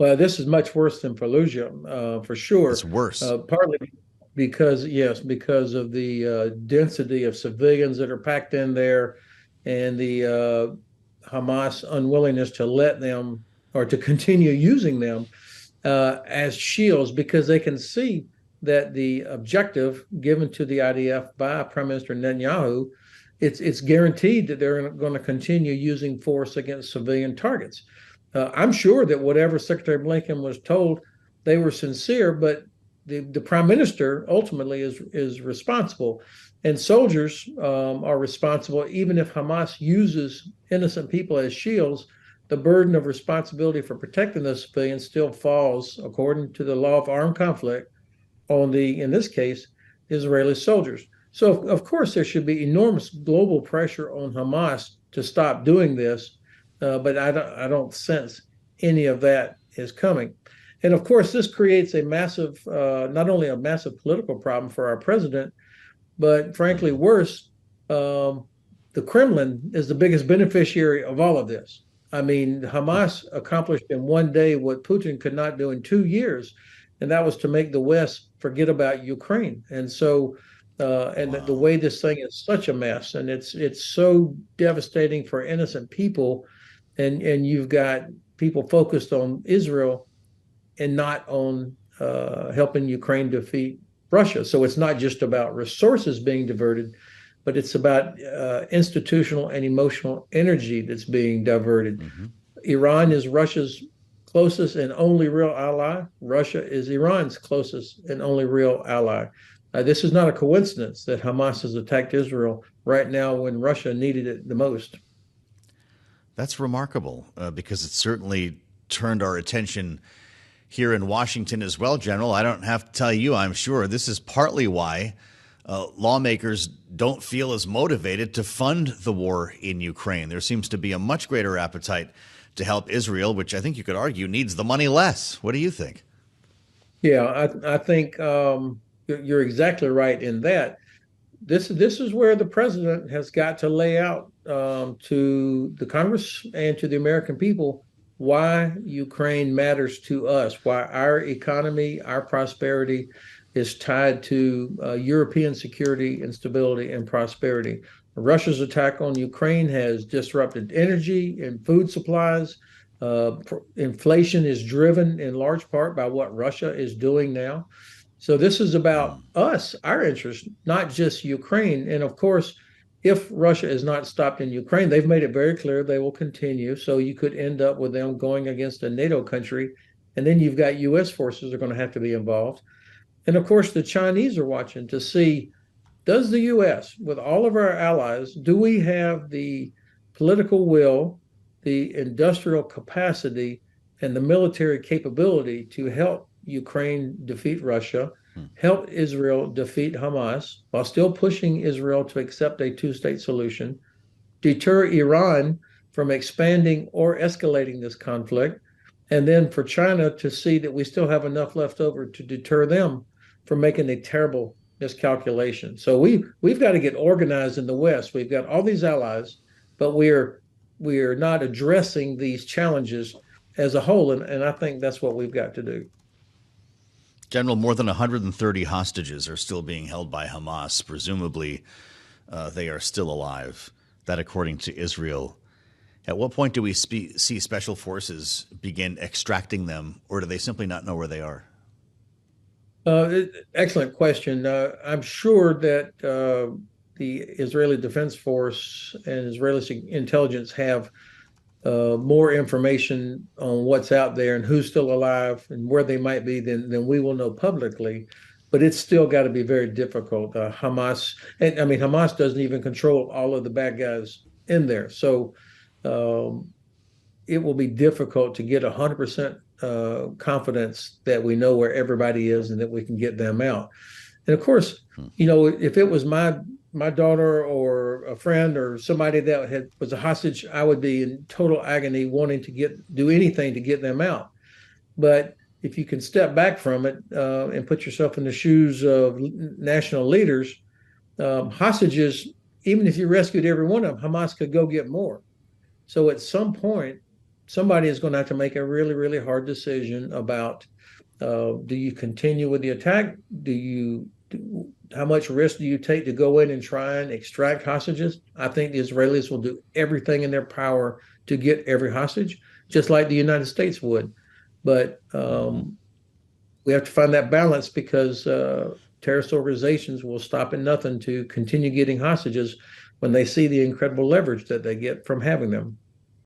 Well, this is much worse than Fallujah, for It's sure. worse. Partly because, yes, because of the density of civilians that are packed in there, and the Hamas unwillingness to let them or to continue using them as shields, because they can see that the objective given to the IDF by Prime Minister Netanyahu, it's guaranteed that they're going to continue using force against civilian targets. I'm sure that whatever Secretary Blinken was told, they were sincere, but the prime minister ultimately is responsible, and soldiers are responsible. Even if Hamas uses innocent people as shields, the burden of responsibility for protecting those civilians still falls, according to the law of armed conflict, on the, in this case, Israeli soldiers. So of course there should be enormous global pressure on Hamas to stop doing this, but I don't sense any of that is coming. And of course, this creates a massive, not only a massive political problem for our president, but frankly, Mhm. worse, the Kremlin is the biggest beneficiary of all of this. I mean, Hamas accomplished in one day what Putin could not do in 2 years, and that was to make the West forget about Ukraine. And so, and the Wow. way this thing is such a mess, and it's so devastating for innocent people, and you've got people focused on Israel and not on helping Ukraine defeat Russia. So it's not just about resources being diverted, but it's about institutional and emotional energy that's being diverted. Hmm. Iran is Russia's closest and only real ally. Russia is Iran's closest and only real ally. This is not a coincidence that Hamas has attacked Israel right now when Russia needed it the most. That's remarkable because it certainly turned our attention here in Washington as well, General. I don't have to tell you, I'm sure this is partly why lawmakers don't feel as motivated to fund the war in Ukraine. There seems to be a much greater appetite to help Israel, which I think you could argue needs the money less. What do you think? Yeah, I think you're exactly right in that. This is where the president has got to lay out to the Congress and to the American people why Ukraine matters to us, why our economy, our prosperity is tied to European security and stability and prosperity. Russia's attack on Ukraine has disrupted energy and food supplies. Inflation is driven in large part by what Russia is doing now. So this is about Mm. us, our interest, not just Ukraine. And of course, if Russia is not stopped in Ukraine, they've made it very clear they will continue. So you could end up with them going against a NATO country. And then you've got US forces are going to have to be involved. And of course, the Chinese are watching to see, does the US, with all of our allies, do we have the political will, the industrial capacity, and the military capability to help Ukraine defeat Russia, Mm. help Israel defeat Hamas, while still pushing Israel to accept a two-state solution, deter Iran from expanding or escalating this conflict, and then for China to see that we still have enough left over to deter them from making a terrible miscalculation. So we've got to get organized in the West. We've got all these allies, but we're not addressing these challenges as a whole, and I think that's what we've got to do. General, more than 130 hostages are still being held by Hamas. Presumably, they are still alive. That, according to Israel. At what point do we see special forces begin extracting them, or do they simply not know where they are? Excellent question. I'm sure that the Israeli Defense Force and Israeli intelligence have more information on what's out there and who's still alive and where they might be than we will know publicly. But it's still got to be very difficult. Hamas, and I mean, Hamas doesn't even control all of the bad guys in there. So um, it will be difficult to get 100% confidence that we know where everybody is and that we can get them out. And of course, Hmm. if it was my daughter or a friend or somebody that was a hostage, I would be in total agony, wanting to do anything to get them out. But if you can step back from it and put yourself in the shoes of national leaders, hostages, even if you rescued every one of them, Hamas could go get more. So at some point, somebody is going to have to make a really, really hard decision about do you continue with the attack? How much risk do you take to go in and try and extract hostages? I think the Israelis will do everything in their power to get every hostage, just like the United States would. But Mm-hmm. we have to find that balance because terrorist organizations will stop at nothing to continue getting hostages when they see the incredible leverage that they get from having them.